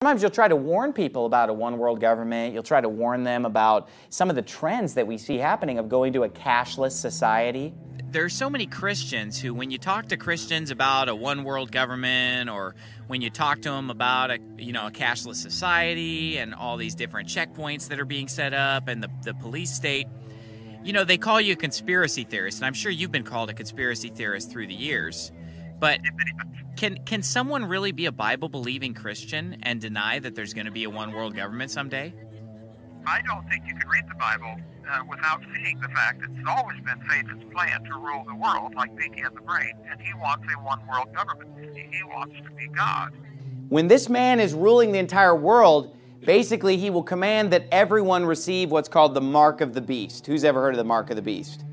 Sometimes you'll try to warn people about a one-world government. You'll try to warn them about some of the trends that we see happening of going to a cashless society. There's so many Christians who, when you talk to Christians about a one-world government, or when you talk to them about a cashless society and all these different checkpoints that are being set up and the police state, they call you a conspiracy theorist. And I'm sure you've been called a conspiracy theorist through the years. But can someone really be a Bible-believing Christian and deny that there's going to be a one-world government someday? I don't think you can read the Bible without seeing the fact that it's always been Satan's plan to rule the world like Pinky and the Brain, and he wants a one-world government. He wants to be God. When this man is ruling the entire world, basically he will command that everyone receive what's called the mark of the beast. Who's ever heard of the mark of the beast?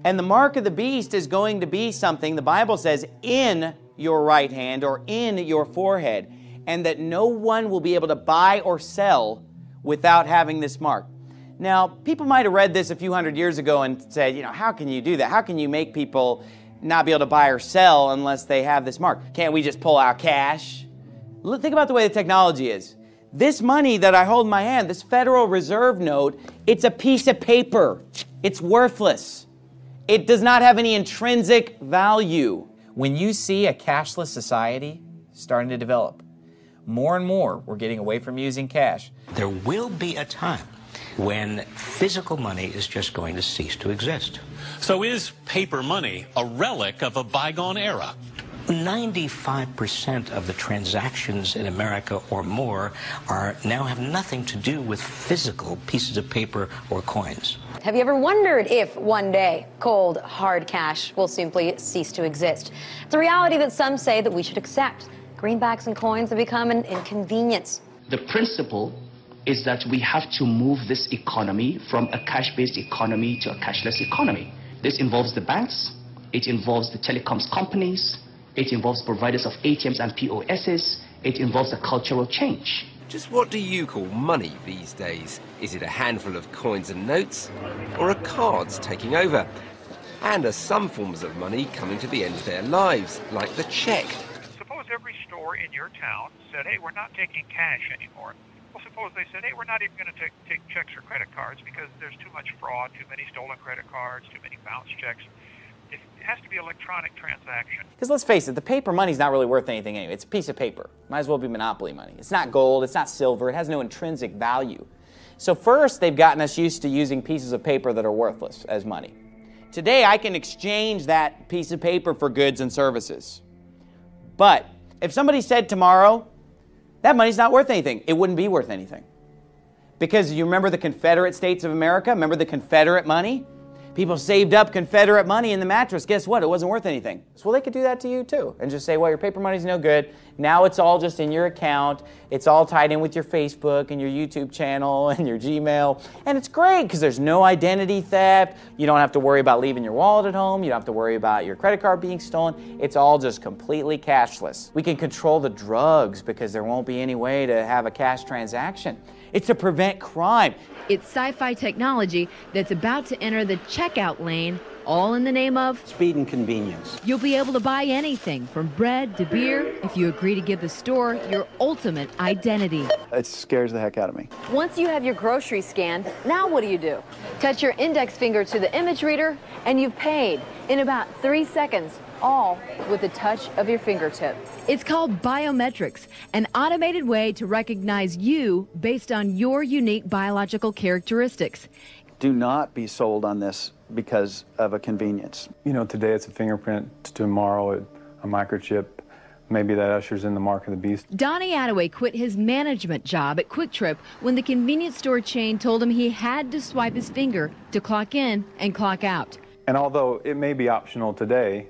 And the mark of the beast is going to be something, the Bible says, in your right hand or in your forehead, and that no one will be able to buy or sell without having this mark. Now, people might have read this a few hundred years ago and said, how can you do that? How can you make people not be able to buy or sell unless they have this mark? Can't we just pull out cash? Think about the way the technology is. This money that I hold in my hand, this Federal Reserve note, it's a piece of paper. It's worthless. It does not have any intrinsic value. When you see a cashless society starting to develop, more and more we're getting away from using cash. There will be a time when physical money is just going to cease to exist. So is paper money a relic of a bygone era? 95% of the transactions in America or more now have nothing to do with physical pieces of paper or coins. Have you ever wondered if one day cold, hard cash will simply cease to exist? It's a reality that some say that we should accept. Greenbacks and coins have become an inconvenience. The principle is that we have to move this economy from a cash-based economy to a cashless economy. This involves the banks, it involves the telecoms companies, it involves providers of ATMs and POSs, it involves a cultural change. Just what do you call money these days? Is it a handful of coins and notes, or are cards taking over? And are some forms of money coming to the end of their lives, like the check? Suppose every store in your town said, hey, we're not taking cash anymore. Well, suppose they said, hey, we're not even going to take checks or credit cards because there's too much fraud, too many stolen credit cards, too many bounce checks. It has to be electronic transaction. Because let's face it, the paper money's not really worth anything anyway. It's a piece of paper. Might as well be monopoly money. It's not gold, it's not silver, it has no intrinsic value. So first, they've gotten us used to using pieces of paper that are worthless as money. Today, I can exchange that piece of paper for goods and services. But if somebody said tomorrow, that money's not worth anything, it wouldn't be worth anything. Because you remember the Confederate States of America? Remember the Confederate money? People saved up Confederate money in the mattress. Guess what? It wasn't worth anything. So, well, they could do that to you too and just say, well, your paper money's no good. Now it's all just in your account. It's all tied in with your Facebook and your YouTube channel and your Gmail. And it's great because there's no identity theft. You don't have to worry about leaving your wallet at home. You don't have to worry about your credit card being stolen. It's all just completely cashless. We can control the drugs because there won't be any way to have a cash transaction. It's to prevent crime. It's sci-fi technology that's about to enter the checkout lane, all in the name of speed and convenience. You'll be able to buy anything from bread to beer if you agree to give the store your ultimate identity. It scares the heck out of me. Once you have your groceries scanned, now what do? Touch your index finger to the image reader and you've paid in about 3 seconds, all with the touch of your fingertip. It's called biometrics, an automated way to recognize you based on your unique biological characteristics. Do not be sold on this because of a convenience. Today it's a fingerprint, tomorrow a microchip. Maybe that ushers in the mark of the beast. Donnie Attaway quit his management job at Quick Trip when the convenience store chain told him he had to swipe his finger to clock in and clock out. And although it may be optional today,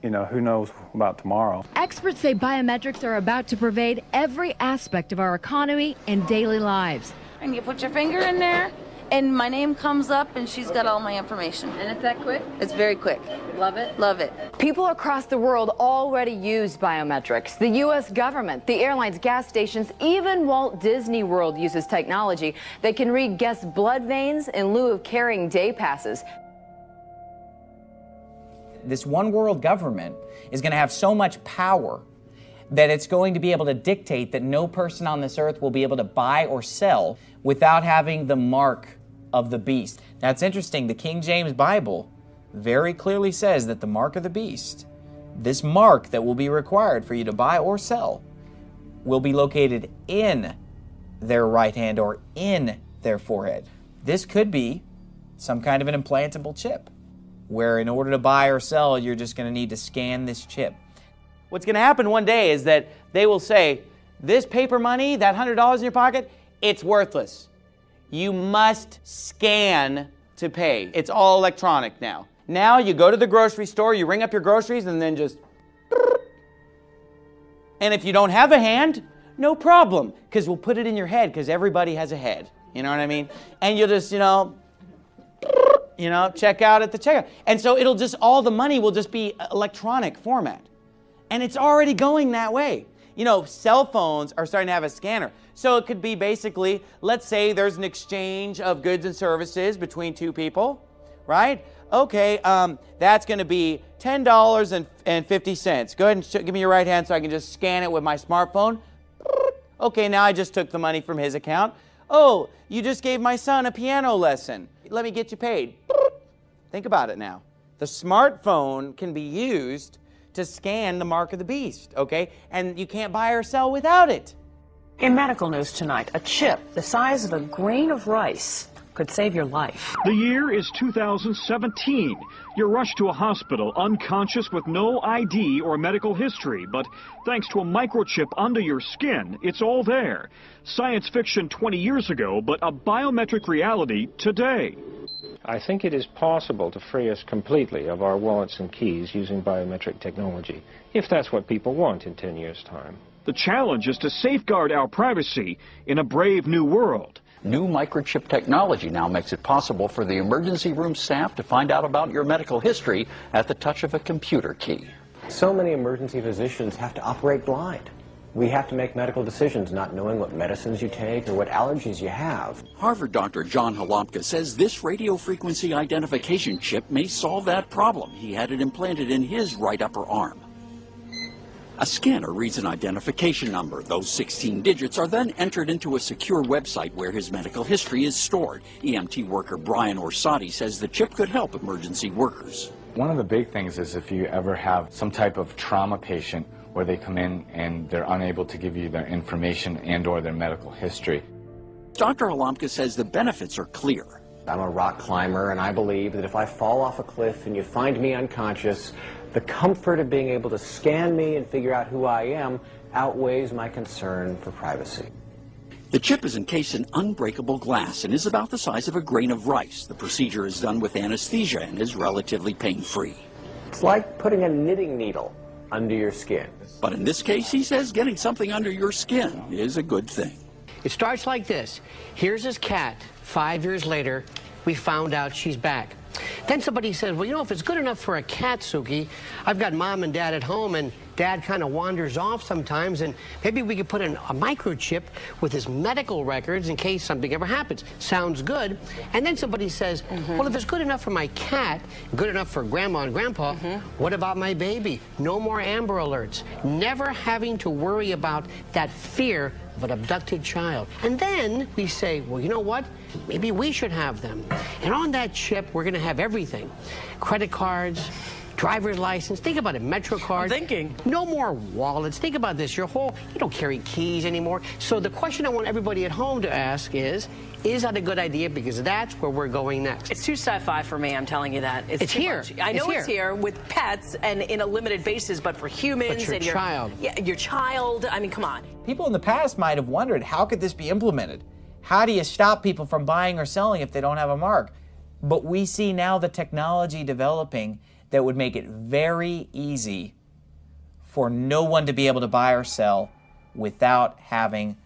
who knows about tomorrow? Experts say biometrics are about to pervade every aspect of our economy and daily lives. And you put your finger in there, and my name comes up, and she's got all my information. And it's that quick? It's very quick. Love it? Love it. People across the world already use biometrics. The U.S. government, the airlines, gas stations, even Walt Disney World uses technology that can read guests' blood veins in lieu of carrying day passes. This one world government is going to have so much power that it's going to be able to dictate that no person on this earth will be able to buy or sell without having the mark of the beast. That's interesting. The King James Bible very clearly says that the mark of the beast, this mark that will be required for you to buy or sell, will be located in their right hand or in their forehead. This could be some kind of an implantable chip, where in order to buy or sell, you're just going to need to scan this chip. What's going to happen one day is that they will say, this paper money, that $100 in your pocket, it's worthless. You must scan to pay. It's all electronic now. Now you go to the grocery store, you ring up your groceries, and then just... And if you don't have a hand, no problem, because we'll put it in your head, because everybody has a head. You know what I mean? And you'll just, check out at the checkout. And so it'll just, all the money will just be electronic format. And it's already going that way. Cell phones are starting to have a scanner. So it could be basically, let's say there's an exchange of goods and services between two people, right? Okay, that's going to be $10.50. Go ahead and give me your right hand so I can just scan it with my smartphone. Okay, now I just took the money from his account. Oh, you just gave my son a piano lesson. Let me get you paid. Think about it now. The smartphone can be used to scan the mark of the beast, okay? And you can't buy or sell without it. In medical news tonight, a chip the size of a grain of rice could save your life. The year is 2017. You're rushed to a hospital unconscious with no ID or medical history, but thanks to a microchip under your skin, it's all there. Science fiction 20 years ago, but a biometric reality today. I think it is possible to free us completely of our wallets and keys using biometric technology, if that's what people want in 10 years' time. The challenge is to safeguard our privacy in a brave new world. New microchip technology now makes it possible for the emergency room staff to find out about your medical history at the touch of a computer key. So many emergency physicians have to operate blind. We have to make medical decisions not knowing what medicines you take or what allergies you have. Harvard Dr. John Halomka says this radio frequency identification chip may solve that problem. He had it implanted in his right upper arm. A scanner reads an identification number. Those 16 digits are then entered into a secure website where his medical history is stored. EMT worker Brian Orsatti says the chip could help emergency workers. One of the big things is if you ever have some type of trauma patient where they come in and they're unable to give you their information and or their medical history. Dr. Halomka says the benefits are clear. I'm a rock climber, and I believe that if I fall off a cliff and you find me unconscious, the comfort of being able to scan me and figure out who I am outweighs my concern for privacy. The chip is encased in unbreakable glass and is about the size of a grain of rice. The procedure is done with anesthesia and is relatively pain-free. It's like putting a knitting needle under your skin. But in this case, he says getting something under your skin is a good thing. It starts like this. Here's his cat. 5 years later, we found out she's back. Then somebody says, well, if it's good enough for a cat, Suki, I've got mom and dad at home, and dad kind of wanders off sometimes, and maybe we could put in a microchip with his medical records in case something ever happens. Sounds good. And then somebody says, well, if it's good enough for my cat, good enough for grandma and grandpa, what about my baby? No more Amber Alerts. Never having to worry about that fear of an abducted child. And then we say, well, you know what? Maybe we should have them. And on that chip, we're going to have everything. Credit cards, driver's license. Think about it, Metro card. I'm thinking. No more wallets. Think about this. You don't carry keys anymore. So the question I want everybody at home to ask is that a good idea? Because that's where we're going next. It's too sci-fi for me, I'm telling you that. It's here. Much. I know it's here with pets and in a limited basis, but for humans. But your and child. Your child. I mean, come on. People in the past might have wondered, how could this be implemented? How do you stop people from buying or selling if they don't have a mark? But we see now the technology developing that would make it very easy for no one to be able to buy or sell without having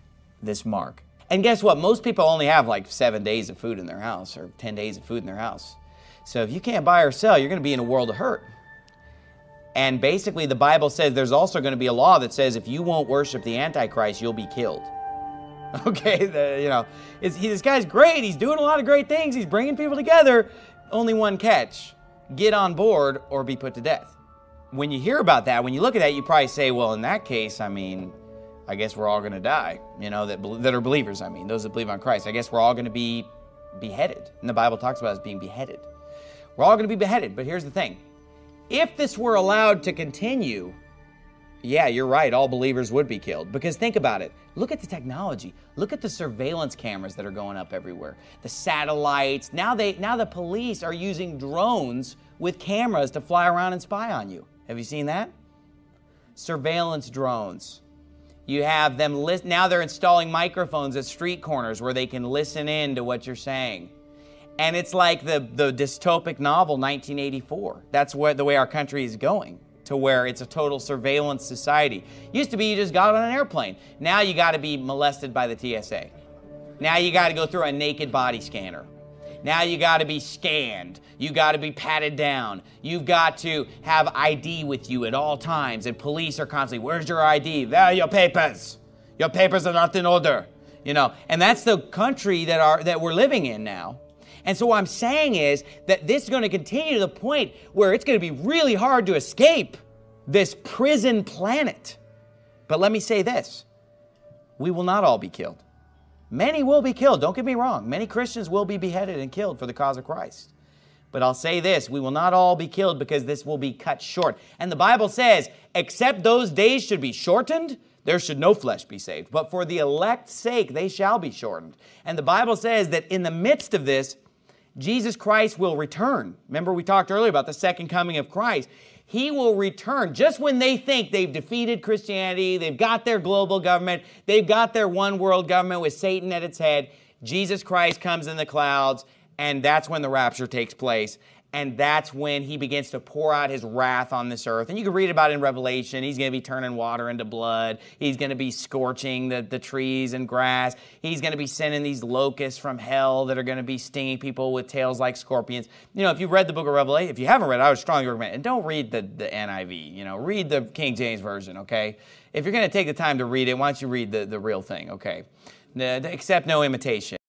this mark. And guess what? Most people only have like 7 days of food in their house or 10 days of food in their house. So if you can't buy or sell, you're going to be in a world of hurt. And basically the Bible says there's also going to be a law that says if you won't worship the Antichrist, you'll be killed. Okay, this guy's great. He's doing a lot of great things. He's bringing people together. Only one catch. Get on board or be put to death. when you hear about that, when you look at that, you probably say, well, in that case, I mean, I guess we're all going to die, you know, that are believers, I mean, those that believe on Christ. I guess we're all going to be beheaded. And the Bible talks about us being beheaded. We're all going to be beheaded, but here's the thing. If this were allowed to continue, yeah, you're right, all believers would be killed. Because think about it. Look at the technology. Look at the surveillance cameras that are going up everywhere. The satellites. Now the police are using drones with cameras to fly around and spy on you. Have you seen that? Surveillance drones. You have them now they're installing microphones at street corners where they can listen in to what you're saying. And it's like the dystopic novel 1984. That's the way our country is going, to where it's a total surveillance society. Used to be you just got on an airplane. Now you got to be molested by the TSA. Now you got to go through a naked body scanner. Now you got to be scanned. You got to be patted down. You've got to have ID with you at all times. And police are constantly, where's your ID? There are your papers. Your papers are not in order. You know, and that's the country that we're living in now. And so what I'm saying is that this is going to continue to the point where it's going to be really hard to escape this prison planet. But let me say this. We will not all be killed. Many will be killed. Don't get me wrong. Many Christians will be beheaded and killed for the cause of Christ. But I'll say this. We will not all be killed because this will be cut short. And the Bible says, except those days should be shortened, there should no flesh be saved. But for the elect's sake, they shall be shortened. And the Bible says that in the midst of this, Jesus Christ will return. Remember we talked earlier about the second coming of Christ. He will return just when they think they've defeated Christianity, they've got their global government, they've got their one world government with Satan at its head. Jesus Christ comes in the clouds, and that's when the rapture takes place. And that's when he begins to pour out his wrath on this earth. And you can read about it in Revelation. He's going to be turning water into blood. He's going to be scorching the trees and grass. He's going to be sending these locusts from hell that are going to be stinging people with tails like scorpions. You know, if you've read the book of Revelation, if you haven't read it, I would strongly recommend it. And don't read the NIV. You know, read the King James Version, okay? If you're going to take the time to read it, why don't you read the real thing, okay? Accept no imitation.